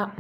Ah.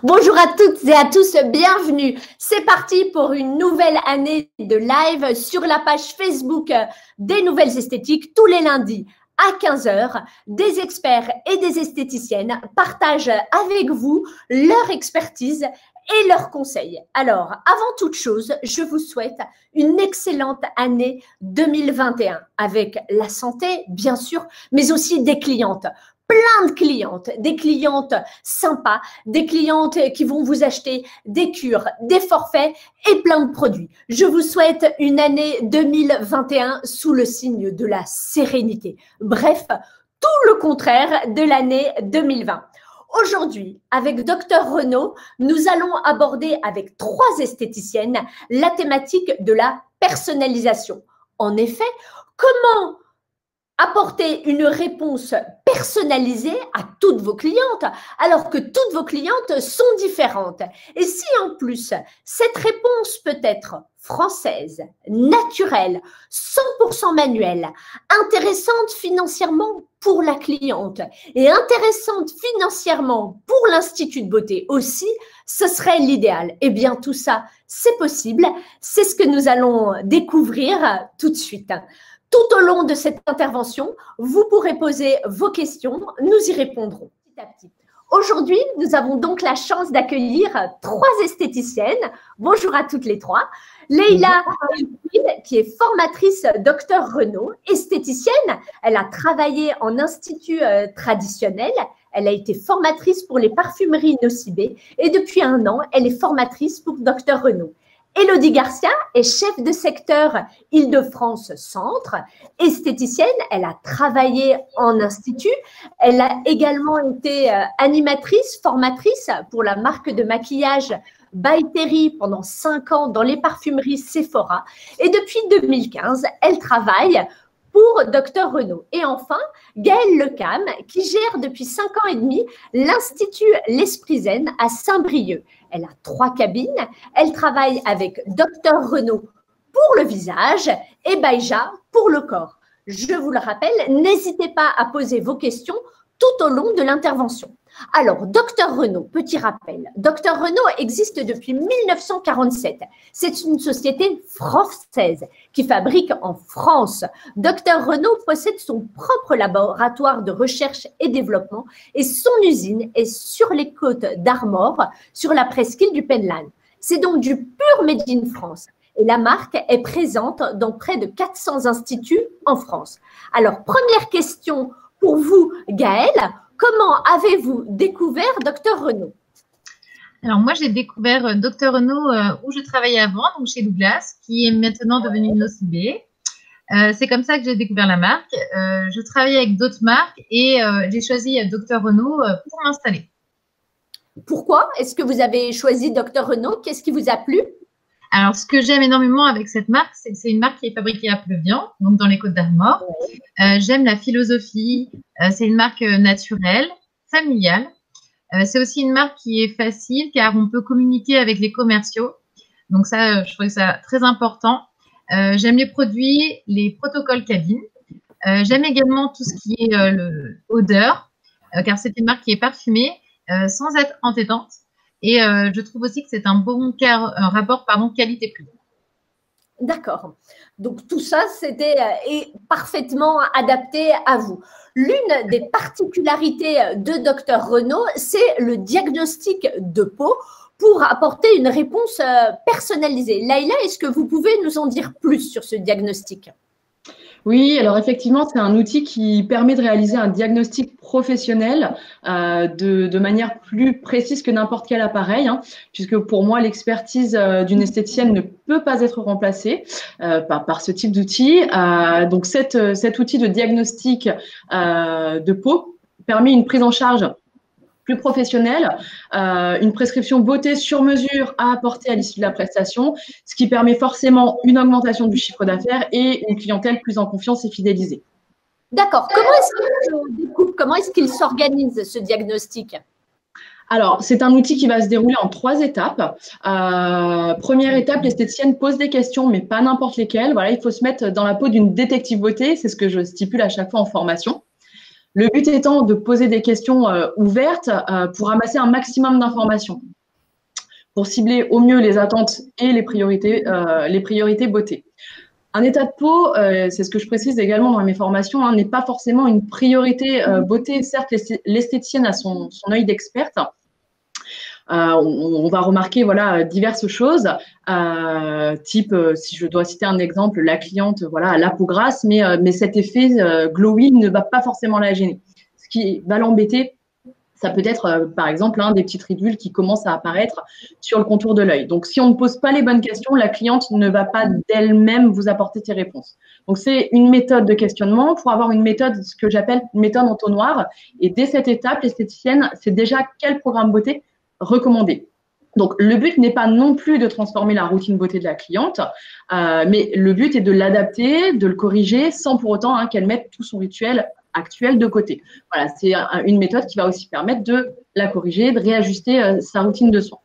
Bonjour à toutes et à tous, bienvenue. C'est parti pour une nouvelle année de live sur la page Facebook des Nouvelles Esthétiques tous les lundis à 15 h. Des experts et des esthéticiennes partagent avec vous leur expertise et leurs conseils. Alors, avant toute chose, je vous souhaite une excellente année 2021 avec la santé, bien sûr, mais aussi des clientes. Plein de clientes, des clientes sympas, des clientes qui vont vous acheter des cures, des forfaits et plein de produits. Je vous souhaite une année 2021 sous le signe de la sérénité. Bref, tout le contraire de l'année 2020. Aujourd'hui, avec Dr Renaud, nous allons aborder avec 3 esthéticiennes la thématique de la personnalisation. En effet, comment apporter une réponse personnalisée à toutes vos clientes, alors que toutes vos clientes sont différentes. Et si en plus, cette réponse peut être française, naturelle, 100% manuelle, intéressante financièrement pour la cliente et intéressante financièrement pour l'Institut de beauté aussi, ce serait l'idéal. Eh bien, tout ça, c'est possible. C'est ce que nous allons découvrir tout de suite. Tout au long de cette intervention, vous pourrez poser vos questions, nous y répondrons petit à petit. Aujourd'hui, nous avons donc la chance d'accueillir 3 esthéticiennes. Bonjour à toutes les 3. Leïla, qui est formatrice Dr Renaud, esthéticienne. Elle a travaillé en institut traditionnel. Elle a été formatrice pour les parfumeries Nocibé et depuis 1 an, elle est formatrice pour Dr Renaud. Élodie Garcia est chef de secteur Île-de-France Centre, esthéticienne, elle a travaillé en institut, elle a également été animatrice, formatrice pour la marque de maquillage By Terry pendant 5 ans dans les parfumeries Sephora et depuis 2015, elle travaille pour Dr Renaud. Et enfin, Gaëlle Lecam, qui gère depuis 5 ans et demi l'Institut L'Esprit Zen à Saint-Brieuc. Elle a 3 cabines. Elle travaille avec Dr Renaud pour le visage et Baïja pour le corps. Je vous le rappelle, n'hésitez pas à poser vos questions tout au long de l'intervention. Alors, Dr Renaud, petit rappel, Dr Renaud existe depuis 1947. C'est une société française qui fabrique en France. Dr Renaud possède son propre laboratoire de recherche et développement et son usine est sur les côtes d'Armor, sur la presqu'île du Penland. C'est donc du pur Made in France. Et la marque est présente dans près de 400 instituts en France. Alors, première question pour vous, Gaëlle. Comment avez-vous découvert Dr Renaud? Alors moi, j'ai découvert Dr Renaud où je travaillais avant, donc chez Douglas, qui est maintenant devenu Nocibé. C'est comme ça que j'ai découvert la marque. Je travaillais avec d'autres marques et j'ai choisi Dr Renaud pour m'installer. Pourquoi est-ce que vous avez choisi Dr Renaud? Qu'est-ce qui vous a plu? Alors, ce que j'aime énormément avec cette marque, c'est que c'est une marque qui est fabriquée à Pleuvian, donc dans les Côtes d'Armor. J'aime la philosophie. C'est une marque naturelle, familiale. C'est aussi une marque qui est facile car on peut communiquer avec les commerciaux. Donc ça, je trouve ça très important. J'aime les produits, les protocoles cabine. J'aime également tout ce qui est l'odeur, car c'est une marque qui est parfumée sans être entêtante. Et je trouve aussi que c'est un bon rapport qualité-prix. D'accord. Donc, tout ça, c'était parfaitement adapté à vous. L'une des particularités de Dr Renaud, c'est le diagnostic de peau pour apporter une réponse personnalisée. Leïla, est-ce que vous pouvez nous en dire plus sur ce diagnostic? Oui, alors effectivement, c'est un outil qui permet de réaliser un diagnostic professionnel de manière plus précise que n'importe quel appareil, hein, puisque pour moi, l'expertise d'une esthéticienne ne peut pas être remplacée par ce type d'outil. Donc, cet outil de diagnostic de peau permet une prise en charge plus professionnelle, une prescription beauté sur mesure à apporter à l'issue de la prestation, ce qui permet forcément une augmentation du chiffre d'affaires et une clientèle plus en confiance et fidélisée. D'accord. Comment est-ce qu'il s'organise ce diagnostic? Alors, c'est un outil qui va se dérouler en 3 étapes. Première étape, l'esthéticienne pose des questions, mais pas n'importe lesquelles. Voilà, il faut se mettre dans la peau d'une détective beauté, c'est ce que je stipule à chaque fois en formation. Le but étant de poser des questions ouvertes pour ramasser un maximum d'informations, pour cibler au mieux les attentes et les priorités beauté. Un état de peau, c'est ce que je précise également dans mes formations, n'est pas forcément une priorité beauté. Certes, l'esthéticienne a son œil d'experte. On va remarquer voilà diverses choses, type si je dois citer un exemple, la cliente a la peau grasse, mais cet effet glowy ne va pas forcément la gêner. Ce qui va l'embêter, ça peut être par exemple des petites ridules qui commencent à apparaître sur le contour de l'œil. Donc si on ne pose pas les bonnes questions, la cliente ne va pas d'elle-même vous apporter ses réponses. Donc c'est une méthode de questionnement pour avoir une méthode, ce que j'appelle une méthode entonnoir. Et dès cette étape, l'esthéticienne sait déjà quel programme beauté recommandé. Donc, le but n'est pas non plus de transformer la routine beauté de la cliente, mais le but est de l'adapter, de le corriger, sans pour autant qu'elle mette tout son rituel actuel de côté. Voilà, c'est une méthode qui va aussi permettre de la corriger, de réajuster sa routine de soins.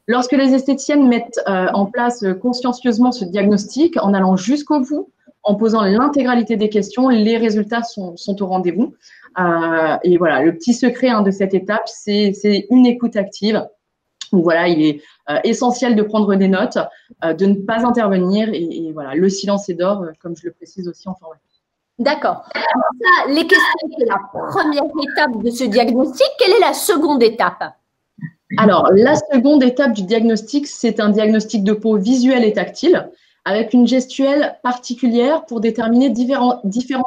Lorsque les esthéticiennes mettent en place consciencieusement ce diagnostic, en allant jusqu'au bout, en posant l'intégralité des questions, les résultats sont au rendez-vous. Et voilà, le petit secret de cette étape, c'est une écoute active. Donc voilà, il est essentiel de prendre des notes, de ne pas intervenir et voilà, le silence est d'or, comme je le précise aussi en formation. D'accord. Les questions, c'est la première étape de ce diagnostic. Quelle est la seconde étape? Alors, la seconde étape du diagnostic, c'est un diagnostic de peau visuel et tactile avec une gestuelle particulière pour déterminer différents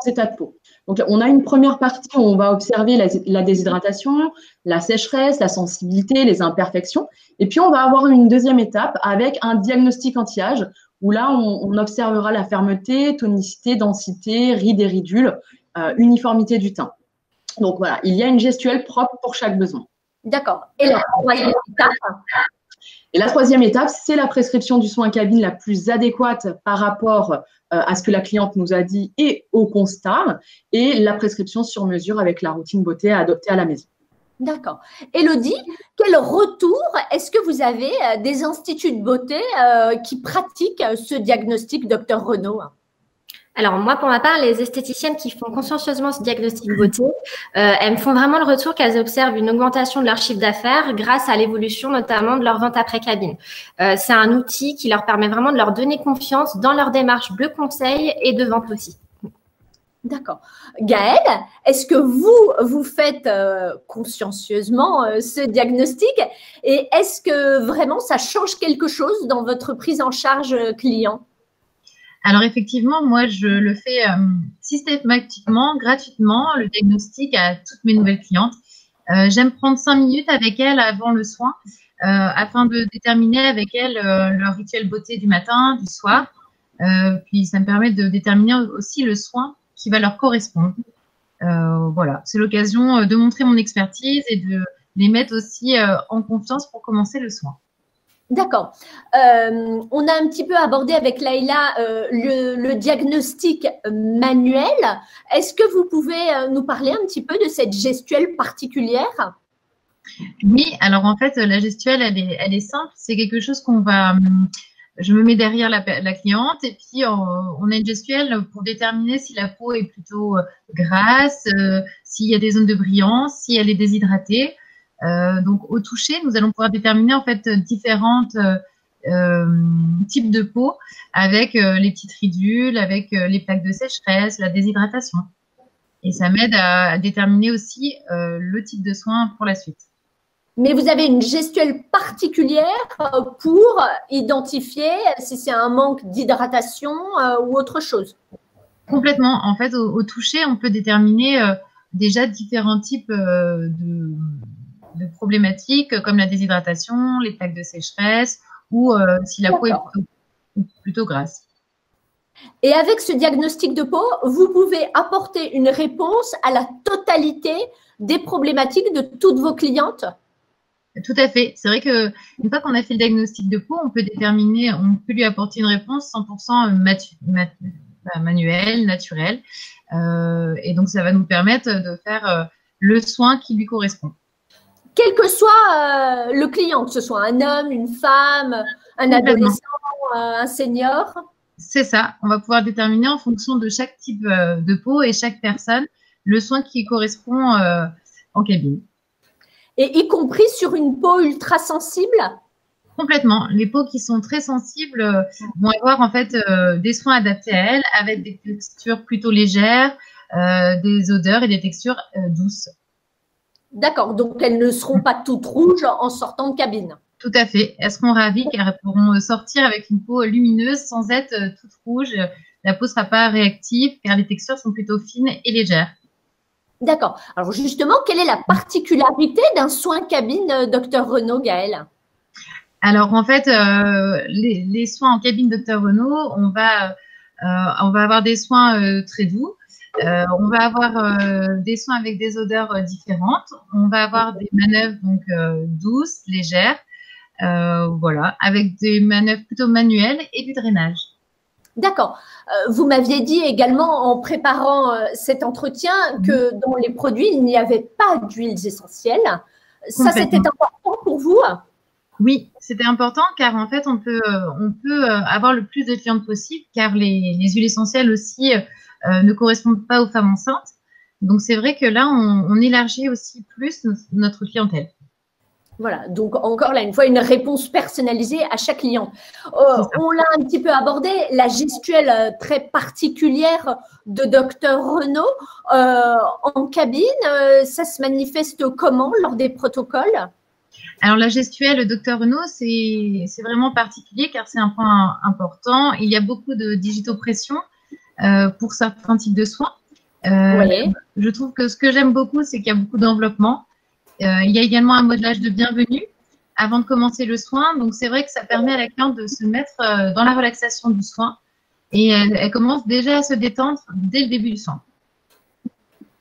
états de peau. Donc, on a une première partie où on va observer la déshydratation, la sécheresse, la sensibilité, les imperfections. Et puis, on va avoir une deuxième étape avec un diagnostic anti-âge où là, on observera la fermeté, tonicité, densité, rides et ridules, uniformité du teint. Donc, voilà, il y a une gestuelle propre pour chaque besoin. D'accord. Et la troisième étape? Et la troisième étape, c'est la prescription du soin cabine la plus adéquate par rapport à ce que la cliente nous a dit et au constat, et la prescription sur mesure avec la routine beauté à adopter à la maison. D'accord. Élodie, quel retour est-ce que vous avez des instituts de beauté qui pratiquent ce diagnostic Dr Renaud? Alors moi, pour ma part, les esthéticiennes qui font consciencieusement ce diagnostic beauté, elles me font vraiment le retour qu'elles observent une augmentation de leur chiffre d'affaires grâce à l'évolution notamment de leur vente après cabine. C'est un outil qui leur permet vraiment de leur donner confiance dans leur démarche de conseil et de vente aussi. D'accord. Gaëlle, est-ce que vous faites consciencieusement ce diagnostic et est-ce que vraiment ça change quelque chose dans votre prise en charge client? Alors effectivement, moi je le fais systématiquement, gratuitement, le diagnostic à toutes mes nouvelles clientes. J'aime prendre 5 minutes avec elles avant le soin afin de déterminer avec elles leur rituel beauté du matin, du soir. Puis ça me permet de déterminer aussi le soin qui va leur correspondre. Voilà, c'est l'occasion de montrer mon expertise et de les mettre aussi en confiance pour commencer le soin. D'accord. On a un petit peu abordé avec Laïla le diagnostic manuel. Est-ce que vous pouvez nous parler un petit peu de cette gestuelle particulière? Oui, alors en fait, la gestuelle, elle est simple. C'est quelque chose je me mets derrière la cliente et puis on a une gestuelle pour déterminer si la peau est plutôt grasse, s'il y a des zones de brillance, si elle est déshydratée. Donc, au toucher, nous allons pouvoir déterminer en fait différentes types de peau avec les petites ridules, avec les plaques de sécheresse, la déshydratation. Et ça m'aide à déterminer aussi le type de soin pour la suite. Mais vous avez une gestuelle particulière pour identifier si c'est un manque d'hydratation ou autre chose? Complètement. En fait, au toucher, on peut déterminer déjà différents types de problématiques comme la déshydratation, les plaques de sécheresse ou si la peau est plutôt grasse. Et avec ce diagnostic de peau, vous pouvez apporter une réponse à la totalité des problématiques de toutes vos clientes? Tout à fait. C'est vrai que une fois qu'on a fait le diagnostic de peau, on peut lui apporter une réponse 100% manuelle, naturelle. Et donc, ça va nous permettre de faire le soin qui lui correspond. Quel que soit le client, que ce soit un homme, une femme, un adolescent, un senior? C'est ça. On va pouvoir déterminer en fonction de chaque type de peau et chaque personne le soin qui correspond en cabine. Et y compris sur une peau ultra sensible? Complètement. Les peaux qui sont très sensibles vont avoir en fait des soins adaptés à elles avec des textures plutôt légères, des odeurs et des textures douces. D'accord, donc elles ne seront pas toutes rouges en sortant de cabine. Tout à fait. Elles seront ravies car elles pourront sortir avec une peau lumineuse sans être toute rouge. La peau ne sera pas réactive car les textures sont plutôt fines et légères. D'accord. Alors justement, quelle est la particularité d'un soin cabine, Dr Renaud, Gaëlle? Alors en fait, les soins en cabine Dr Renaud, on va avoir des soins très doux. On va avoir des soins avec des odeurs différentes. On va avoir des manœuvres donc douces, légères, voilà, avec des manœuvres plutôt manuelles et du drainage. D'accord. Vous m'aviez dit également en préparant cet entretien que dans les produits, il n'y avait pas d'huiles essentielles. Ça, c'était important pour vous? Oui, c'était important car en fait, on peut avoir le plus de clientes possible car les huiles essentielles aussi ne correspondent pas aux femmes enceintes. Donc, c'est vrai que là, on élargit aussi plus notre clientèle. Voilà, donc encore là, une fois, une réponse personnalisée à chaque client. On l'a un petit peu abordé, la gestuelle très particulière de Dr Renaud en cabine, ça se manifeste comment lors des protocoles? Alors, la gestuelle Dr Renaud, c'est vraiment particulier car c'est un point important. Il y a beaucoup de digitopression pour certains types de soins. Oui. Je trouve que ce que j'aime beaucoup, c'est qu'il y a beaucoup d'enveloppement. Il y a également un modelage de bienvenue avant de commencer le soin. Donc, c'est vrai que ça permet à la cliente de se mettre dans la relaxation du soin. Et elle commence déjà à se détendre dès le début du soin.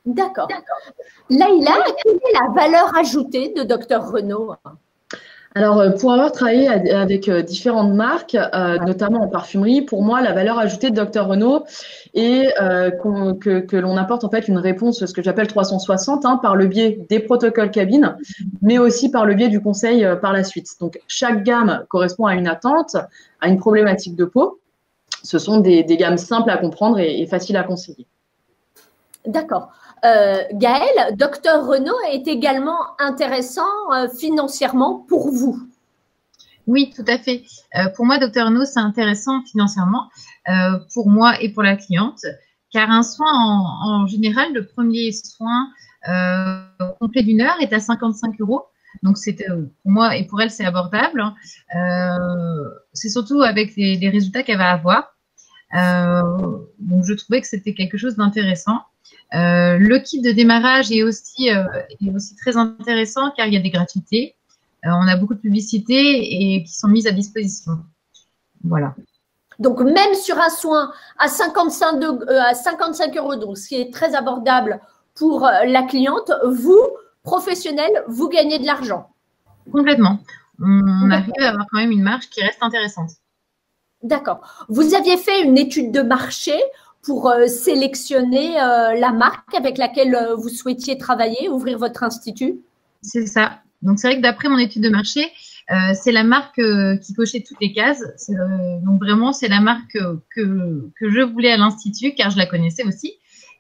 D'accord. Laïla, quelle est la valeur ajoutée de Dr Renaud? Alors, pour avoir travaillé avec différentes marques, notamment en parfumerie, pour moi, la valeur ajoutée de Dr Renaud est que l'on apporte en fait une réponse, ce que j'appelle 360, par le biais des protocoles cabine, mais aussi par le biais du conseil par la suite. Donc, chaque gamme correspond à une attente, à une problématique de peau. Ce sont des gammes simples à comprendre et faciles à conseiller. D'accord. Gaëlle, Dr Renaud est également intéressant financièrement pour vous. Oui, tout à fait. Pour moi, Dr Renaud, c'est intéressant financièrement pour moi et pour la cliente, car un soin en général, le premier soin complet d'une heure est à 55 €. Donc, pour moi et pour elle, c'est abordable. C'est surtout avec les résultats qu'elle va avoir. Donc, je trouvais que c'était quelque chose d'intéressant. Le kit de démarrage est aussi très intéressant car il y a des gratuités. On a beaucoup de publicités et qui sont mises à disposition. Voilà. Donc, même sur un soin à 55 €, donc ce qui est très abordable pour la cliente, vous, professionnel, vous gagnez de l'argent. Complètement. On arrive à avoir quand même une marge qui reste intéressante. D'accord. Vous aviez fait une étude de marché pour sélectionner la marque avec laquelle vous souhaitiez travailler, ouvrir votre institut? C'est ça. Donc, c'est vrai que d'après mon étude de marché, c'est la marque qui cochait toutes les cases. Donc, vraiment, c'est la marque que je voulais à l'Institut, car je la connaissais aussi.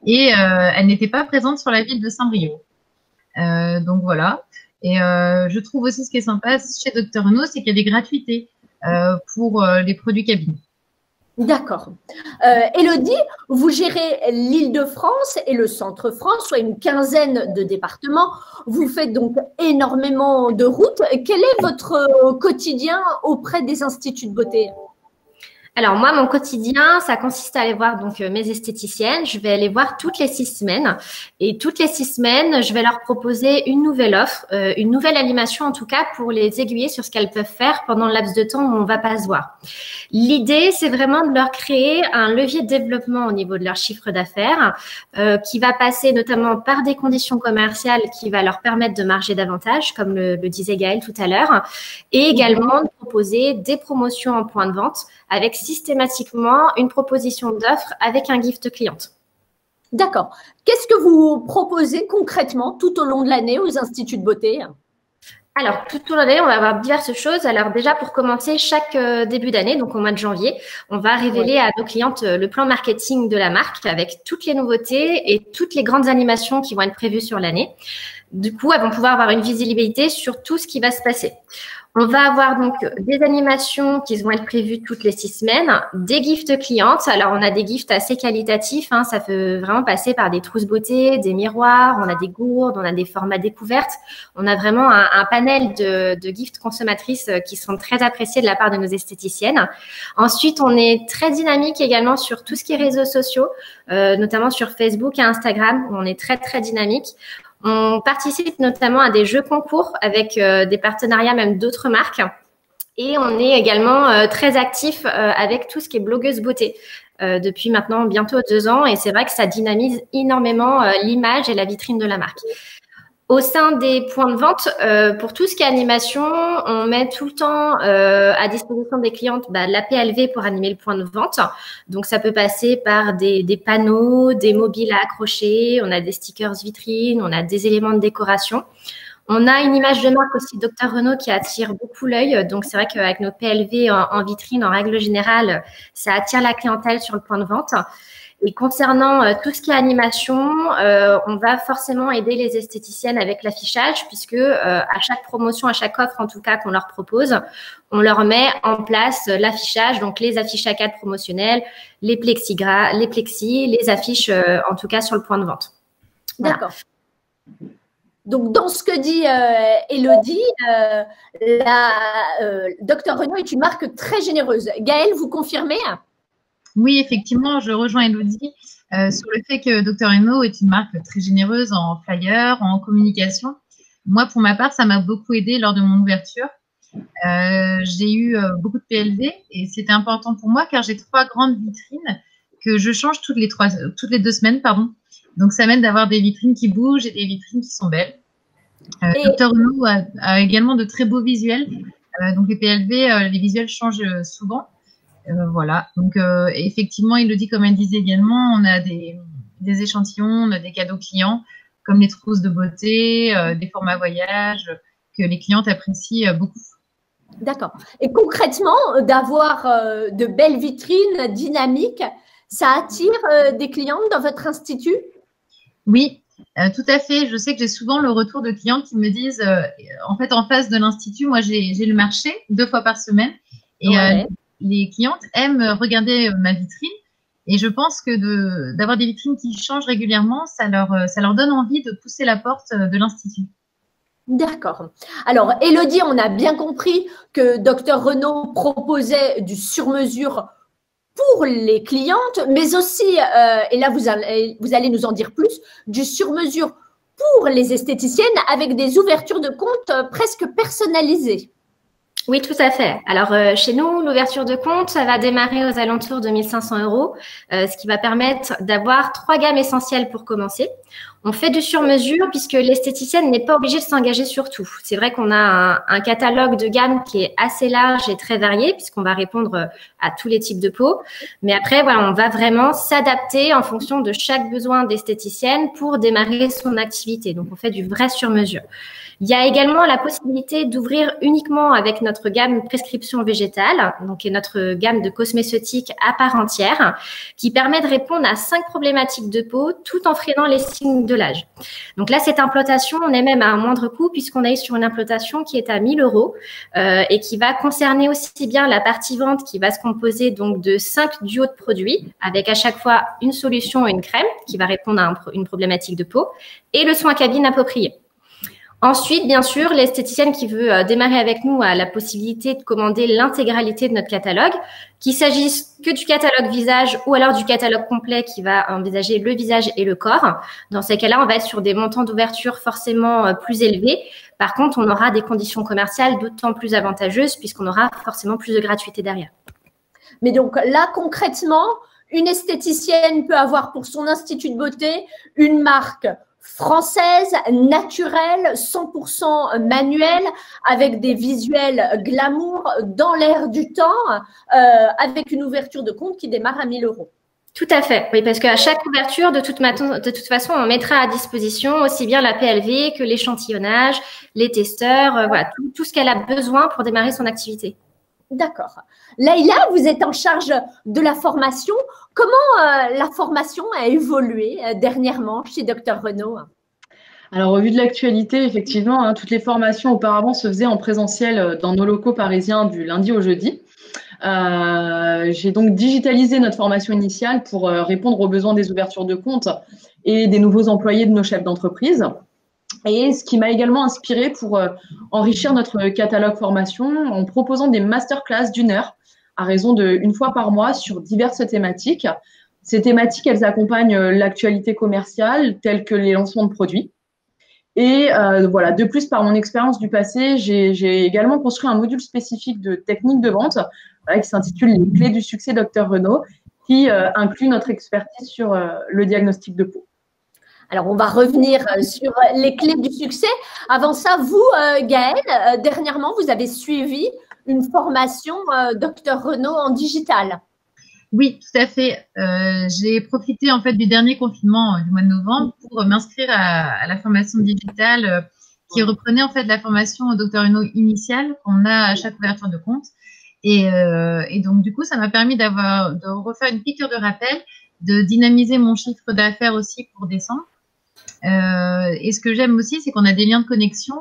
Et elle n'était pas présente sur la ville de Saint-Brieuc. Donc, voilà. Et je trouve aussi ce qui est sympa chez Dr Renaud, c'est qu'il y a des gratuités pour les produits cabine. D'accord. Élodie, vous gérez l'Île-de-France et le Centre-France, soit une quinzaine de départements. Vous faites donc énormément de routes. Quel est votre quotidien auprès des instituts de beauté? Alors moi, mon quotidien, ça consiste à aller voir donc mes esthéticiennes. Je vais les voir toutes les 6 semaines. Et toutes les 6 semaines, je vais leur proposer une nouvelle offre, une nouvelle animation en tout cas pour les aiguiller sur ce qu'elles peuvent faire pendant le laps de temps où on ne va pas se voir. L'idée, c'est vraiment de leur créer un levier de développement au niveau de leur chiffre d'affaires qui va passer notamment par des conditions commerciales qui va leur permettre de marger davantage, comme le disait Gaëlle tout à l'heure, et également de proposer des promotions en point de vente avec systématiquement une proposition d'offre avec un gift cliente. D'accord. Qu'est-ce que vous proposez concrètement tout au long de l'année aux instituts de beauté? Alors, tout au long de l'année, on va avoir diverses choses. Alors, déjà, pour commencer, chaque début d'année, donc au mois de janvier, on va révéler à nos clientes le plan marketing de la marque avec toutes les nouveautés et toutes les grandes animations qui vont être prévues sur l'année. Du coup, elles vont pouvoir avoir une visibilité sur tout ce qui va se passer. On va avoir donc des animations qui vont être prévues toutes les 6 semaines, des gifts clientes. Alors, on a des gifts assez qualitatifs. Ça peut vraiment passer par des trousses beauté, des miroirs, on a des gourdes, on a des formats découvertes. On a vraiment un panel de gifts consommatrices qui sont très appréciés de la part de nos esthéticiennes. Ensuite, on est très dynamique également sur tout ce qui est réseaux sociaux, notamment sur Facebook et Instagram, où on est très, très dynamique. On participe notamment à des jeux concours avec des partenariats même d'autres marques. Et on est également très actif avec tout ce qui est blogueuse beauté depuis maintenant bientôt 2 ans. Et c'est vrai que ça dynamise énormément l'image et la vitrine de la marque. Au sein des points de vente, pour tout ce qui est animation, on met tout le temps à disposition des clientes la PLV pour animer le point de vente. Donc, ça peut passer par des panneaux, des mobiles à accrocher, on a des stickers vitrines, on a des éléments de décoration. On a une image de marque aussi, Dr Renault, qui attire beaucoup l'œil. Donc, c'est vrai qu'avec nos PLV en vitrine, en règle générale, ça attire la clientèle sur le point de vente. Et concernant tout ce qui est animation, on va forcément aider les esthéticiennes avec l'affichage puisque à chaque promotion, à chaque offre en tout cas qu'on leur propose, on leur met en place l'affichage, donc les affiches A4 promotionnelles, les plexigras, les plexis, les affiches en tout cas sur le point de vente. Voilà. D'accord. Donc, dans ce que dit Élodie, Dr Renault est une marque très généreuse. Gaëlle, vous confirmez ? Oui, effectivement, je rejoins Élodie sur le fait que Dr Renault est une marque très généreuse en flyers, en communication. Moi, pour ma part, ça m'a beaucoup aidé lors de mon ouverture. J'ai eu beaucoup de PLV et c'était important pour moi car j'ai 3 grandes vitrines que je change toutes les 2 semaines, pardon. Donc, ça m'aide d'avoir des vitrines qui bougent et des vitrines qui sont belles. Dr Renault a également de très beaux visuels. Donc, les PLV, les visuels changent souvent. Voilà, donc effectivement, il le dit comme elle disait également, on a des échantillons, on a des cadeaux clients comme les trousses de beauté, des formats voyage que les clientes apprécient beaucoup. D'accord. Et concrètement, d'avoir de belles vitrines dynamiques, ça attire des clientes dans votre institut? Oui, tout à fait. Je sais que j'ai souvent le retour de clientes qui me disent, en fait, en face de l'institut, moi, j'ai le marché 2 fois par semaine et les clientes aiment regarder ma vitrine et je pense que d'avoir des vitrines qui changent régulièrement, ça leur donne envie de pousser la porte de l'institut. D'accord. Alors, Élodie, on a bien compris que Dr Renault proposait du sur-mesure pour les clientes, mais aussi, et là vous allez nous en dire plus, du sur-mesure pour les esthéticiennes avec des ouvertures de compte presque personnalisées. Oui, tout à fait. Alors, chez nous, l'ouverture de compte, ça va démarrer aux alentours de 1 500 €, ce qui va permettre d'avoir 3 gammes essentielles pour commencer. On fait du sur-mesure puisque l'esthéticienne n'est pas obligée de s'engager sur tout. C'est vrai qu'on a un catalogue de gamme qui est assez large et très varié puisqu'on va répondre à tous les types de peau. Mais après, voilà, on va vraiment s'adapter en fonction de chaque besoin d'esthéticienne pour démarrer son activité. Donc, on fait du vrai sur-mesure. Il y a également la possibilité d'ouvrir uniquement avec notre gamme prescription végétale, donc et notre gamme de cosmétiques à part entière, qui permet de répondre à 5 problématiques de peau tout en freinant les signes de l'âge. Donc là, cette implantation, on est même à un moindre coût puisqu'on est sur une implantation qui est à 1 000 € et qui va concerner aussi bien la partie vente qui va se composer donc de 5 duos de produits avec à chaque fois une solution et une crème qui va répondre à une problématique de peau et le soin cabine approprié. Ensuite, bien sûr, l'esthéticienne qui veut démarrer avec nous a la possibilité de commander l'intégralité de notre catalogue, qu'il s'agisse que du catalogue visage ou alors du catalogue complet qui va envisager le visage et le corps. Dans ces cas-là, on va être sur des montants d'ouverture forcément plus élevés. Par contre, on aura des conditions commerciales d'autant plus avantageuses puisqu'on aura forcément plus de gratuité derrière. Mais donc là, concrètement, une esthéticienne peut avoir pour son institut de beauté une marque française, naturelle, 100% manuelle, avec des visuels glamour dans l'air du temps, avec une ouverture de compte qui démarre à 1 000 €. Tout à fait, oui, parce qu'à chaque ouverture, de toute façon, on mettra à disposition aussi bien la PLV que l'échantillonnage, les testeurs, voilà, tout ce qu'elle a besoin pour démarrer son activité. D'accord. Laïla, vous êtes en charge de la formation. Comment la formation a évolué dernièrement chez Dr Renaud? Alors, au vu de l'actualité, effectivement, hein, toutes les formations auparavant se faisaient en présentiel dans nos locaux parisiens du lundi au jeudi. J'ai donc digitalisé notre formation initiale pour répondre aux besoins des ouvertures de compte et des nouveaux employés de nos chefs d'entreprise. Et ce qui m'a également inspiré pour enrichir notre catalogue formation en proposant des masterclass d'1 heure à raison d'1 fois par mois sur diverses thématiques. Ces thématiques, elles accompagnent l'actualité commerciale telle que les lancements de produits. Et voilà, de plus, par mon expérience du passé, j'ai également construit un module spécifique de technique de vente qui s'intitule Les clés du succès Dr Renaud, qui inclut notre expertise sur le diagnostic de peau. Alors, on va revenir sur les clés du succès. Avant ça, vous, Gaëlle, dernièrement, vous avez suivi une formation Dr Renaud en digital. Oui, tout à fait. J'ai profité en fait du dernier confinement du mois de novembre pour m'inscrire à la formation digitale qui reprenait en fait la formation au Dr Renaud initiale qu'on a à chaque ouverture de compte. Et donc du coup, ça m'a permis de refaire une piqûre de rappel, de dynamiser mon chiffre d'affaires aussi pour décembre. Et ce que j'aime aussi, c'est qu'on a des liens de connexion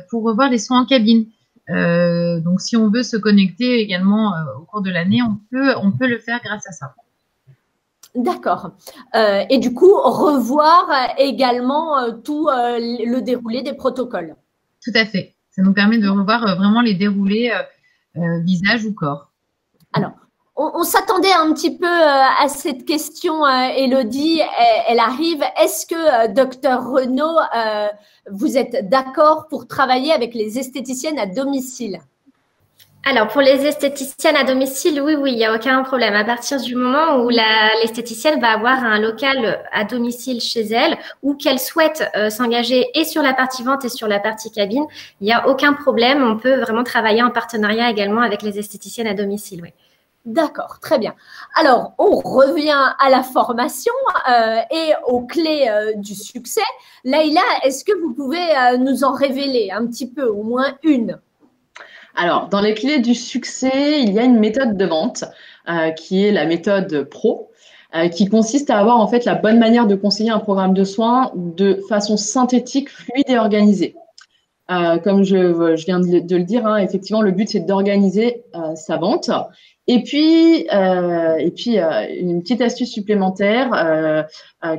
pour revoir les soins en cabine. Donc, si on veut se connecter également au cours de l'année, on peut le faire grâce à ça. D'accord. Et du coup, revoir également tout le déroulé des protocoles. Tout à fait. Ça nous permet de revoir vraiment les déroulés visage ou corps. Alors, on s'attendait un petit peu à cette question, Élodie. Elle arrive. Est-ce que Dr Renaud, vous êtes d'accord pour travailler avec les esthéticiennes à domicile? Alors, pour les esthéticiennes à domicile, oui, il n'y a aucun problème. À partir du moment où l'esthéticienne va avoir un local à domicile chez elle ou qu'elle souhaite s'engager et sur la partie vente et sur la partie cabine, il n'y a aucun problème. On peut vraiment travailler en partenariat également avec les esthéticiennes à domicile, oui. D'accord, très bien. Alors, on revient à la formation et aux clés du succès. Laïla, est-ce que vous pouvez nous en révéler un petit peu, au moins une? Alors, dans les clés du succès, il y a une méthode de vente qui est la méthode PRO, qui consiste à avoir en fait la bonne manière de conseiller un programme de soins de façon synthétique, fluide et organisée. Comme je viens de le dire, hein, effectivement, le but c'est d'organiser sa vente. Et puis une petite astuce supplémentaire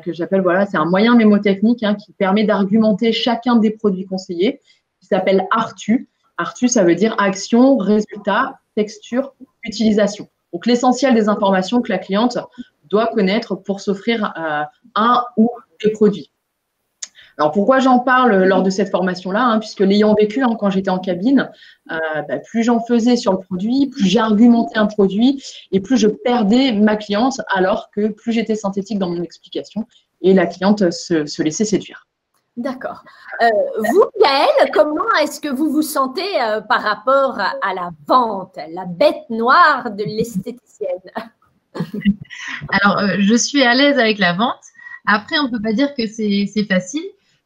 que j'appelle, voilà, c'est un moyen mémotechnique qui permet d'argumenter chacun des produits conseillés, qui s'appelle ARTU. ARTU, ça veut dire action, résultat, texture, utilisation. Donc, l'essentiel des informations que la cliente doit connaître pour s'offrir un ou des produits. Alors, pourquoi j'en parle lors de cette formation-là, puisque l'ayant vécu quand j'étais en cabine, plus j'en faisais sur le produit, plus j'argumentais un produit et plus je perdais ma cliente, alors que plus j'étais synthétique dans mon explication et la cliente se laissait séduire. D'accord. Vous, Gaëlle, comment est-ce que vous vous sentez par rapport à la vente, la bête noire de l'esthéticienne? Alors, je suis à l'aise avec la vente. Après, on ne peut pas dire que c'est facile,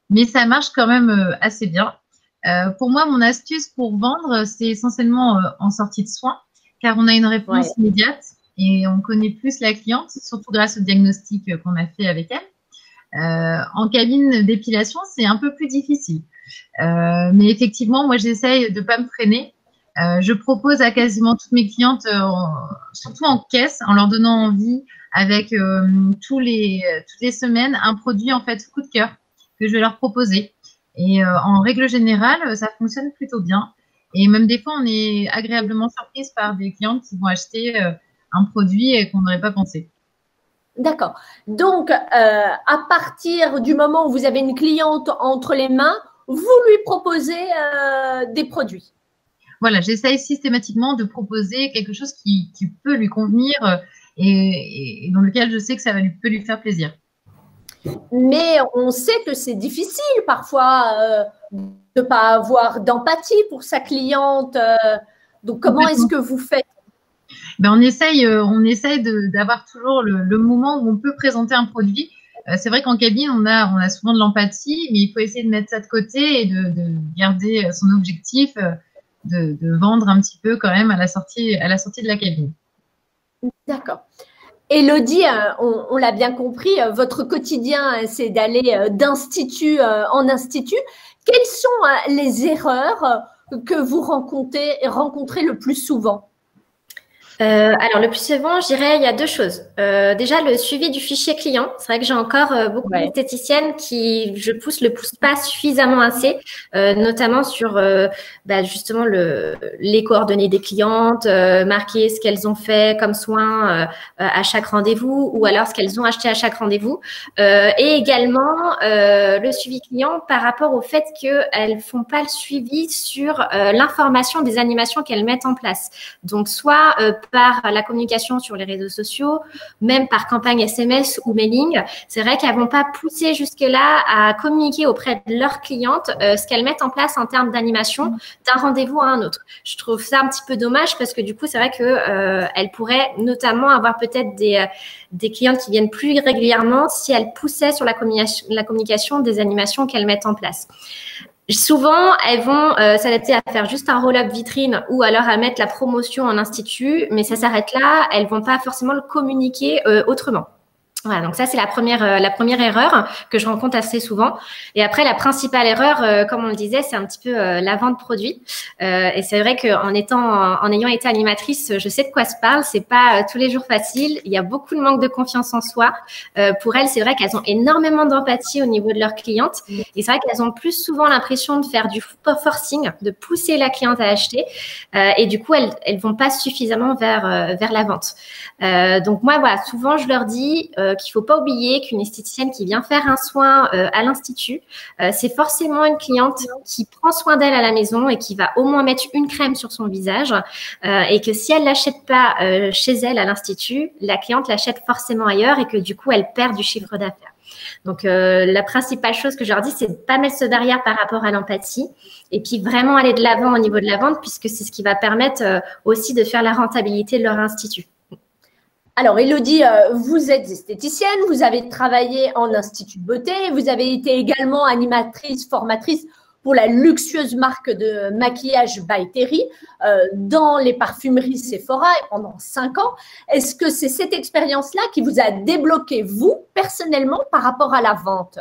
mais ça marche quand même assez bien. Pour moi, mon astuce pour vendre, c'est essentiellement en sortie de soins, car on a une réponse immédiate et on connaît plus la cliente, surtout grâce au diagnostic qu'on a fait avec elle. En cabine d'épilation, c'est un peu plus difficile. Mais effectivement, moi, j'essaye de ne pas me freiner. Je propose à quasiment toutes mes clientes, surtout en caisse, en leur donnant envie, avec toutes les semaines, un produit en fait coup de cœur que je vais leur proposer. Et en règle générale, ça fonctionne plutôt bien. Et même des fois, on est agréablement surprise par des clientes qui vont acheter un produit qu'on n'aurait pas pensé. D'accord. Donc, à partir du moment où vous avez une cliente entre les mains, vous lui proposez des produits. Voilà, j'essaye systématiquement de proposer quelque chose qui peut lui convenir et dans lequel je sais que ça peut lui faire plaisir. Mais on sait que c'est difficile parfois de ne pas avoir d'empathie pour sa cliente. Donc, comment est-ce que vous faites? On essaye d'avoir toujours le moment où on peut présenter un produit. C'est vrai qu'en cabine, on a souvent de l'empathie, mais il faut essayer de mettre ça de côté et de garder son objectif, de vendre un petit peu quand même à la sortie de la cabine. D'accord. Élodie, on l'a bien compris, votre quotidien, c'est d'aller d'institut en institut. Quelles sont les erreurs que vous rencontrez le plus souvent? Alors, le plus souvent, je dirais, il y a deux choses. Déjà, le suivi du fichier client. C'est vrai que j'ai encore beaucoup d'esthéticiennes qui, je pousse pas suffisamment assez, notamment sur justement les coordonnées des clientes, marquer ce qu'elles ont fait comme soin à chaque rendez-vous ou alors ce qu'elles ont acheté à chaque rendez-vous. Et également, le suivi client par rapport au fait qu'elles font pas le suivi sur l'information des animations qu'elles mettent en place. Donc, soit par la communication sur les réseaux sociaux, même par campagne SMS ou mailing. C'est vrai qu'elles vont pas pousser jusque-là à communiquer auprès de leurs clientes ce qu'elles mettent en place en termes d'animation d'un rendez-vous à un autre. Je trouve ça un petit peu dommage parce que du coup, c'est vrai que elles pourraient notamment avoir peut-être des clientes qui viennent plus régulièrement si elles poussaient sur la communication des animations qu'elles mettent en place. Souvent, elles vont s'adapter à faire juste un roll-up vitrine ou alors à mettre la promotion en institut, mais ça s'arrête là. Elles vont pas forcément le communiquer autrement. Voilà, donc ça c'est la première erreur que je rencontre assez souvent. Et après la principale erreur, comme on le disait, c'est un petit peu la vente produit. Et c'est vrai qu'en ayant été animatrice, je sais de quoi se parle. C'est pas tous les jours facile. Il y a beaucoup de manque de confiance en soi. Pour elles, c'est vrai qu'elles ont énormément d'empathie au niveau de leurs clientes. Et c'est vrai qu'elles ont plus souvent l'impression de faire du forcing, de pousser la cliente à acheter. Et du coup, elles vont pas suffisamment vers la vente. Donc moi, voilà, souvent je leur dis qu'il faut pas oublier qu'une esthéticienne qui vient faire un soin à l'institut, c'est forcément une cliente qui prend soin d'elle à la maison et qui va au moins mettre une crème sur son visage et que si elle l'achète pas chez elle à l'institut, la cliente l'achète forcément ailleurs et que du coup elle perd du chiffre d'affaires. Donc la principale chose que je leur dis, c'est de pas mettre ce barrière par rapport à l'empathie et puis vraiment aller de l'avant au niveau de la vente puisque c'est ce qui va permettre aussi de faire la rentabilité de leur institut. Alors, Élodie, vous êtes esthéticienne, vous avez travaillé en institut de beauté, vous avez été également animatrice, formatrice pour la luxueuse marque de maquillage By Terry dans les parfumeries Sephora pendant 5 ans. Est-ce que c'est cette expérience-là qui vous a débloqué, vous, personnellement, par rapport à la vente?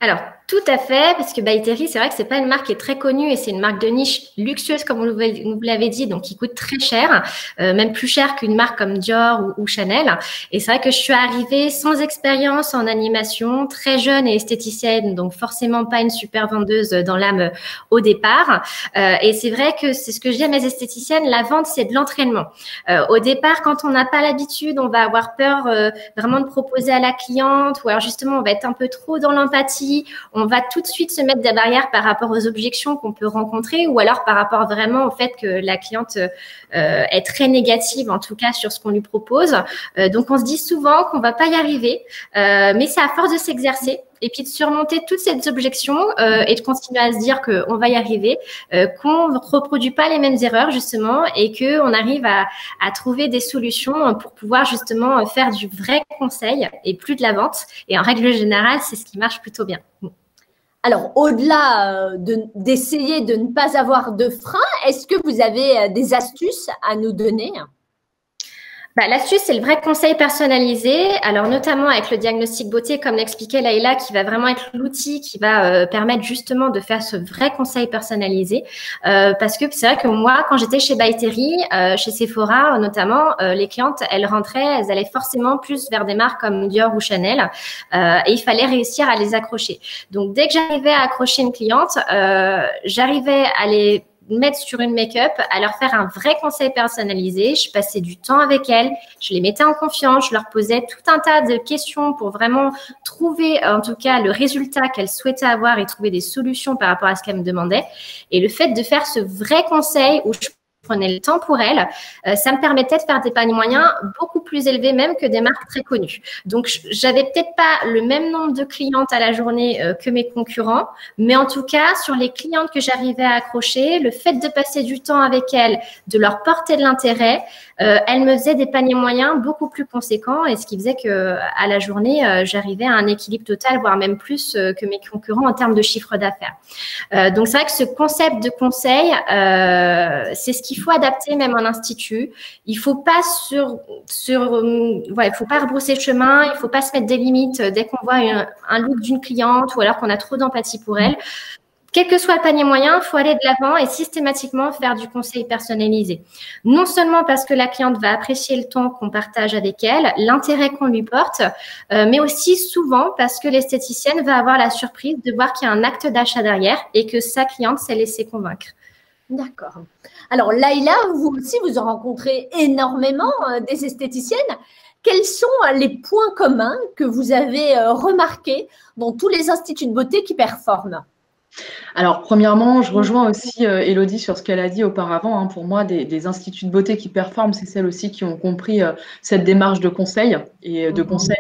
Alors, tout à fait, parce que By Terry, c'est vrai que c'est pas une marque qui est très connue et c'est une marque de niche luxueuse, comme vous l'avez dit, donc qui coûte très cher, même plus cher qu'une marque comme Dior ou Chanel. Et c'est vrai que je suis arrivée sans expérience en animation, très jeune et esthéticienne, donc forcément pas une super vendeuse dans l'âme au départ. Et c'est vrai que c'est ce que je dis à mes esthéticiennes, la vente, c'est de l'entraînement. Au départ, quand on n'a pas l'habitude, on va avoir peur vraiment de proposer à la cliente, ou alors justement, on va être un peu trop dans l'empathie. On va tout de suite se mettre des barrières par rapport aux objections qu'on peut rencontrer ou alors par rapport vraiment au fait que la cliente est très négative, en tout cas, sur ce qu'on lui propose. Donc, on se dit souvent qu'on va pas y arriver, mais c'est à force de s'exercer et puis de surmonter toutes ces objections et de continuer à se dire qu'on va y arriver, qu'on ne reproduit pas les mêmes erreurs, justement, et qu'on arrive à trouver des solutions pour pouvoir, justement, faire du vrai conseil et plus de la vente. Et en règle générale, c'est ce qui marche plutôt bien. Alors, au-delà d'essayer de ne pas avoir de frein, est-ce que vous avez des astuces à nous donner ? L'astuce, c'est le vrai conseil personnalisé. Alors, notamment avec le diagnostic beauté, comme l'expliquait Laïla, qui va vraiment être l'outil qui va permettre justement de faire ce vrai conseil personnalisé. Parce que c'est vrai que moi, quand j'étais chez By Terry, chez Sephora notamment, les clientes, elles allaient forcément plus vers des marques comme Dior ou Chanel. Et il fallait réussir à les accrocher. Donc, dès que j'arrivais à accrocher une cliente, j'arrivais à les mettre sur une make-up, à leur faire un vrai conseil personnalisé. Je passais du temps avec elles, je les mettais en confiance, je leur posais tout un tas de questions pour vraiment trouver, en tout cas, le résultat qu'elles souhaitaient avoir et trouver des solutions par rapport à ce qu'elles me demandaient. Et le fait de faire ce vrai conseil où je prenais le temps pour elles, ça me permettait de faire des paniers moyens beaucoup plus élevés même que des marques très connues. Donc, j'avais peut-être pas le même nombre de clientes à la journée que mes concurrents, mais en tout cas, sur les clientes que j'arrivais à accrocher, le fait de passer du temps avec elles, de leur porter de l'intérêt, elles me faisaient des paniers moyens beaucoup plus conséquents et ce qui faisait que à la journée, j'arrivais à un équilibre total, voire même plus que mes concurrents en termes de chiffre d'affaires. Donc, c'est vrai que ce concept de conseil, c'est ce qu'il faut adapter même en institut. Il faut pas il faut pas rebrousser chemin, il faut pas se mettre des limites dès qu'on voit un look d'une cliente ou alors qu'on a trop d'empathie pour elle. Quel que soit le panier moyen, il faut aller de l'avant et systématiquement faire du conseil personnalisé. Non seulement parce que la cliente va apprécier le temps qu'on partage avec elle, l'intérêt qu'on lui porte, mais aussi souvent parce que l'esthéticienne va avoir la surprise de voir qu'il y a un acte d'achat derrière et que sa cliente s'est laissée convaincre. D'accord. Alors, Laïla, vous aussi, vous en rencontrez énormément des esthéticiennes. Quels sont les points communs que vous avez remarqués dans tous les instituts de beauté qui performent? Alors, premièrement, je rejoins aussi Élodie sur ce qu'elle a dit auparavant. Pour moi, des instituts de beauté qui performent, c'est celles aussi qui ont compris cette démarche de conseil et de conseil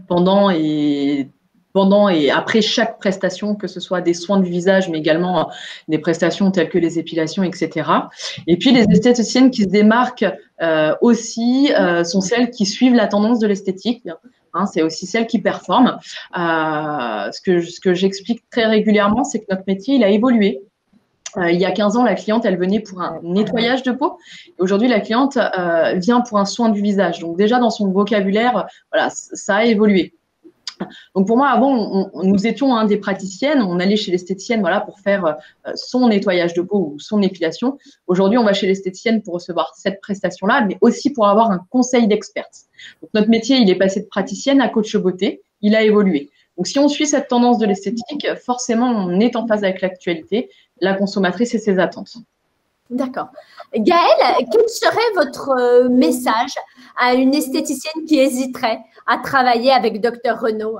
pendant et après chaque prestation, que ce soit des soins du visage, mais également des prestations telles que les épilations, etc. Et puis, les esthéticiennes qui se démarquent aussi sont celles qui suivent la tendance de l'esthétique. C'est aussi celle qui performe. Ce que j'explique très régulièrement, c'est que notre métier, il a évolué. Il y a 15 ans, la cliente, elle venait pour un nettoyage de peau. Aujourd'hui, la cliente vient pour un soin du visage. Donc déjà, dans son vocabulaire, voilà, ça a évolué. Donc pour moi, avant, nous étions des praticiennes, on allait chez l'esthéticienne pour faire son nettoyage de peau ou son épilation. Aujourd'hui, on va chez l'esthéticienne pour recevoir cette prestation-là, mais aussi pour avoir un conseil d'experte. Donc notre métier, il est passé de praticienne à coach beauté, il a évolué. Donc si on suit cette tendance de l'esthétique, forcément, on est en phase avec l'actualité, la consommatrice et ses attentes. D'accord. Gaëlle, quel serait votre message à une esthéticienne qui hésiterait à travailler avec Dr Renaud?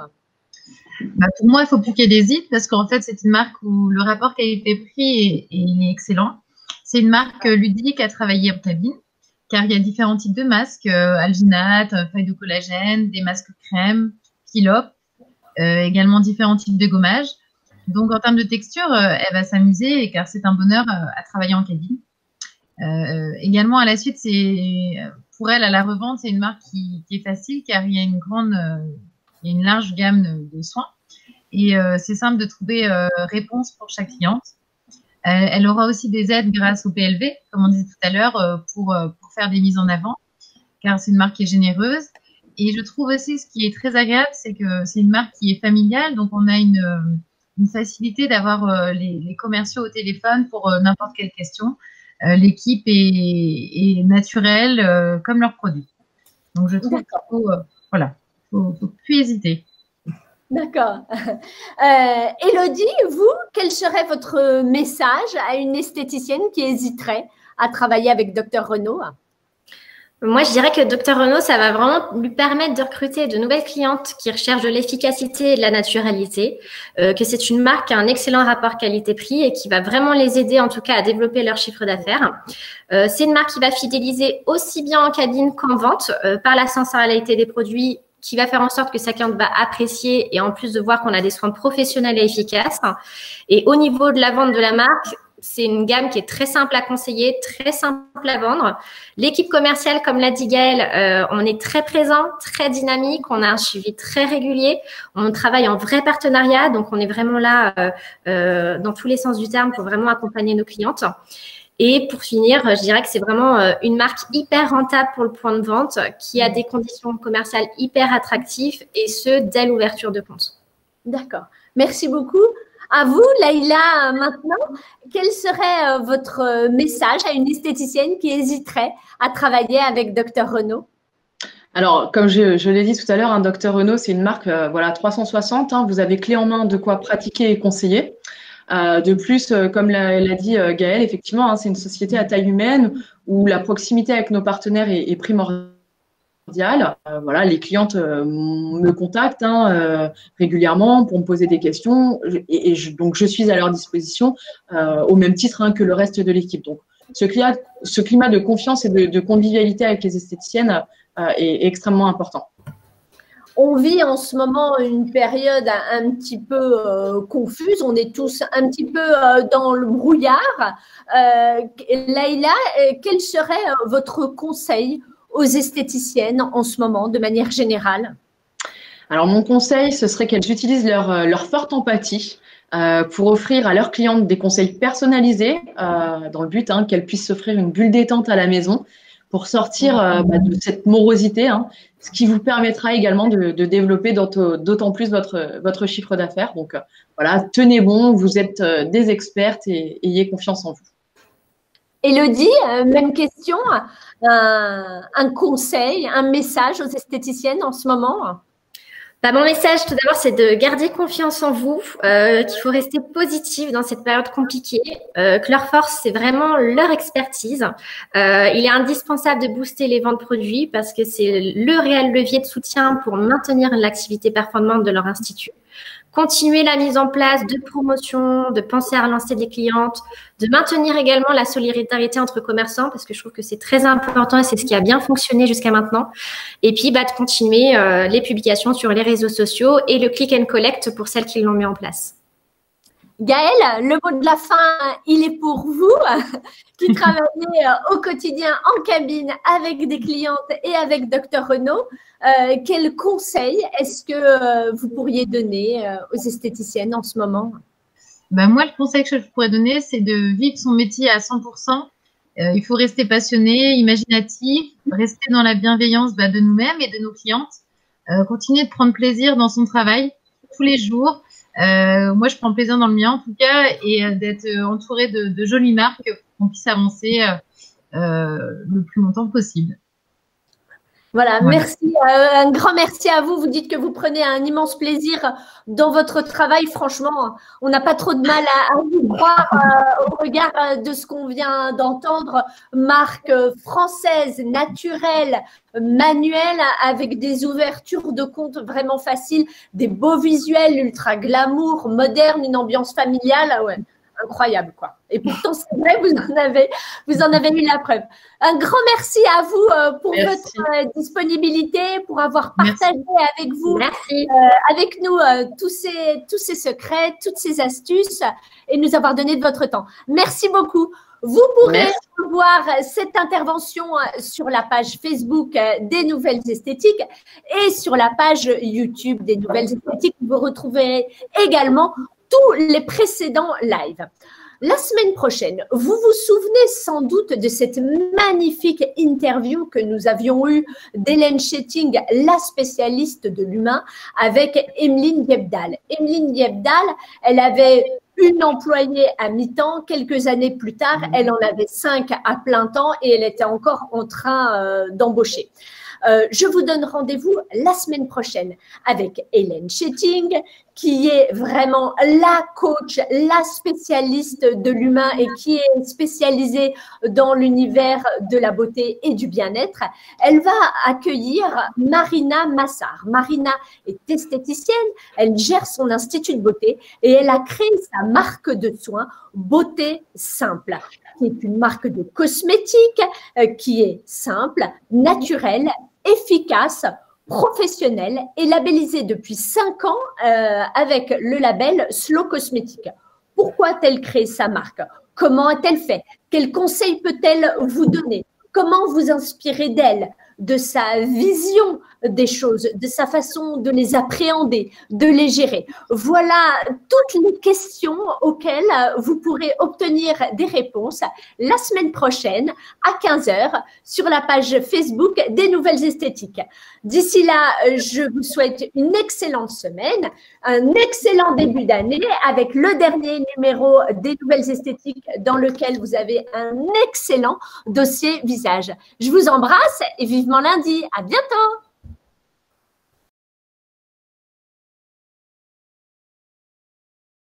Pour moi, il ne faut plus qu'elle hésite parce qu'en fait, c'est une marque où le rapport qualité-prix est excellent. C'est une marque ludique à travailler en cabine car il y a différents types de masques, alginate, feuilles de collagène, des masques crème, peel-up, également différents types de gommage. Donc, en termes de texture, elle va s'amuser car c'est un bonheur à travailler en cabine. Également, à la suite, pour elle, à la revente, c'est une marque qui est facile car il y a une large gamme de soins et c'est simple de trouver réponse pour chaque cliente. Elle aura aussi des aides grâce au PLV, comme on disait tout à l'heure, pour faire des mises en avant car c'est une marque qui est généreuse. Et je trouve aussi ce qui est très agréable, c'est que c'est une marque qui est familiale, donc on a une facilité d'avoir les commerciaux au téléphone pour n'importe quelle question. L'équipe est naturelle comme leurs produits. Donc, je trouve qu'il faut plus hésiter. D'accord. Élodie, vous, quel serait votre message à une esthéticienne qui hésiterait à travailler avec Dr Renaud? Moi, je dirais que Dr Renaud, ça va vraiment lui permettre de recruter de nouvelles clientes qui recherchent de l'efficacité et de la naturalité, que c'est une marque qui a un excellent rapport qualité-prix et qui va vraiment les aider, en tout cas, à développer leur chiffre d'affaires. C'est une marque qui va fidéliser aussi bien en cabine qu'en vente par la sensorialité des produits, qui va faire en sorte que sa cliente va apprécier et en plus de voir qu'on a des soins professionnels et efficaces. Et au niveau de la vente de la marque, c'est une gamme qui est très simple à conseiller, très simple à vendre. L'équipe commerciale, comme l'a dit Gaëlle, on est très présent, très dynamique. On a un suivi très régulier. On travaille en vrai partenariat. Donc, on est vraiment là dans tous les sens du terme pour vraiment accompagner nos clientes. Et pour finir, je dirais que c'est vraiment une marque hyper rentable pour le point de vente qui a des conditions commerciales hyper attractives et ce, dès l'ouverture de compte. D'accord. Merci beaucoup. À vous, Laïla, maintenant, quel serait votre message à une esthéticienne qui hésiterait à travailler avec Dr Renaud? Alors, comme je l'ai dit tout à l'heure, Dr Renaud, c'est une marque 360. Vous avez clé en main de quoi pratiquer et conseiller. De plus, comme l'a dit Gaëlle, effectivement, c'est une société à taille humaine où la proximité avec nos partenaires est primordiale. Les clientes me contactent régulièrement pour me poser des questions donc je suis à leur disposition au même titre que le reste de l'équipe. Donc, ce climat de confiance et de convivialité avec les esthéticiennes est extrêmement important. On vit en ce moment une période un petit peu confuse. On est tous un petit peu dans le brouillard. Laïla, quel serait votre conseil aux esthéticiennes en ce moment, de manière générale? Alors, mon conseil, ce serait qu'elles utilisent leur forte empathie pour offrir à leurs clientes des conseils personnalisés dans le but qu'elles puissent s'offrir une bulle détente à la maison pour sortir de cette morosité, ce qui vous permettra également de développer d'autant plus votre chiffre d'affaires. Donc, voilà, tenez bon, vous êtes des expertes et ayez confiance en vous. Élodie, même question, un conseil, un message aux esthéticiennes en ce moment? Mon message, tout d'abord, c'est de garder confiance en vous, qu'il faut rester positif dans cette période compliquée, que leur force, c'est vraiment leur expertise. Il est indispensable de booster les ventes produits parce que c'est le réel levier de soutien pour maintenir l'activité performante de leur institut. Continuer la mise en place de promotions, de penser à relancer des clientes, de maintenir également la solidarité entre commerçants parce que je trouve que c'est très important et c'est ce qui a bien fonctionné jusqu'à maintenant. Et puis, de continuer les publications sur les réseaux sociaux et le click and collect pour celles qui l'ont mis en place. Gaëlle, le mot de la fin, il est pour vous qui travaillez au quotidien en cabine avec des clientes et avec Dr Renaud. Quel conseil est-ce que vous pourriez donner aux esthéticiennes en ce moment? Moi, le conseil que je pourrais donner, c'est de vivre son métier à 100%. Il faut rester passionné, imaginatif, rester dans la bienveillance de nous-mêmes et de nos clientes, continuer de prendre plaisir dans son travail tous les jours. Moi, je prends plaisir dans le mien en tout cas et d'être entourée de jolies marques pour qu'on puisse avancer le plus longtemps possible. Voilà, merci. Un grand merci à vous. Vous dites que vous prenez un immense plaisir dans votre travail. Franchement, on n'a pas trop de mal à vous croire au regard de ce qu'on vient d'entendre. Marque française, naturelle, manuelle, avec des ouvertures de compte vraiment faciles, des beaux visuels ultra glamour, moderne, une ambiance familiale. Ouais. Incroyable, quoi. Et pourtant, c'est vrai, vous en avez eu la preuve. Un grand merci à vous pour votre disponibilité, pour avoir partagé avec vous, avec nous, tous ces secrets, toutes ces astuces et nous avoir donné de votre temps. Merci beaucoup. Vous pourrez voir cette intervention sur la page Facebook des Nouvelles Esthétiques et sur la page YouTube des Nouvelles Esthétiques. Vous retrouverez également tous les précédents lives. La semaine prochaine, vous vous souvenez sans doute de cette magnifique interview que nous avions eue d'Hélène Schetting, la spécialiste de l'humain, avec Emeline Diebdal. Emeline Diebdal, elle avait une employée à mi-temps. Quelques années plus tard, elle en avait 5 à plein temps et elle était encore en train d'embaucher. Je vous donne rendez-vous la semaine prochaine avec Hélène Schetting, qui est vraiment la coach, la spécialiste de l'humain et qui est spécialisée dans l'univers de la beauté et du bien-être. Elle va accueillir Marina Massar. Marina est esthéticienne, elle gère son institut de beauté et elle a créé sa marque de soins Beauté Simple, qui est une marque de cosmétiques qui est simple, naturelle, efficace, professionnelle et labellisée depuis 5 ans avec le label Slow Cosmétique. Pourquoi a-t-elle créé sa marque? Comment a-t-elle fait? Quels conseils peut-elle vous donner? Comment vous inspirer d'elle, de sa vision des choses, de sa façon de les appréhender, de les gérer? Voilà toutes les questions auxquelles vous pourrez obtenir des réponses la semaine prochaine à 15 h sur la page Facebook des Nouvelles Esthétiques. D'ici là, je vous souhaite une excellente semaine, un excellent début d'année avec le dernier numéro des Nouvelles Esthétiques dans lequel vous avez un excellent dossier visage. Je vous embrasse et vivement lundi. À bientôt.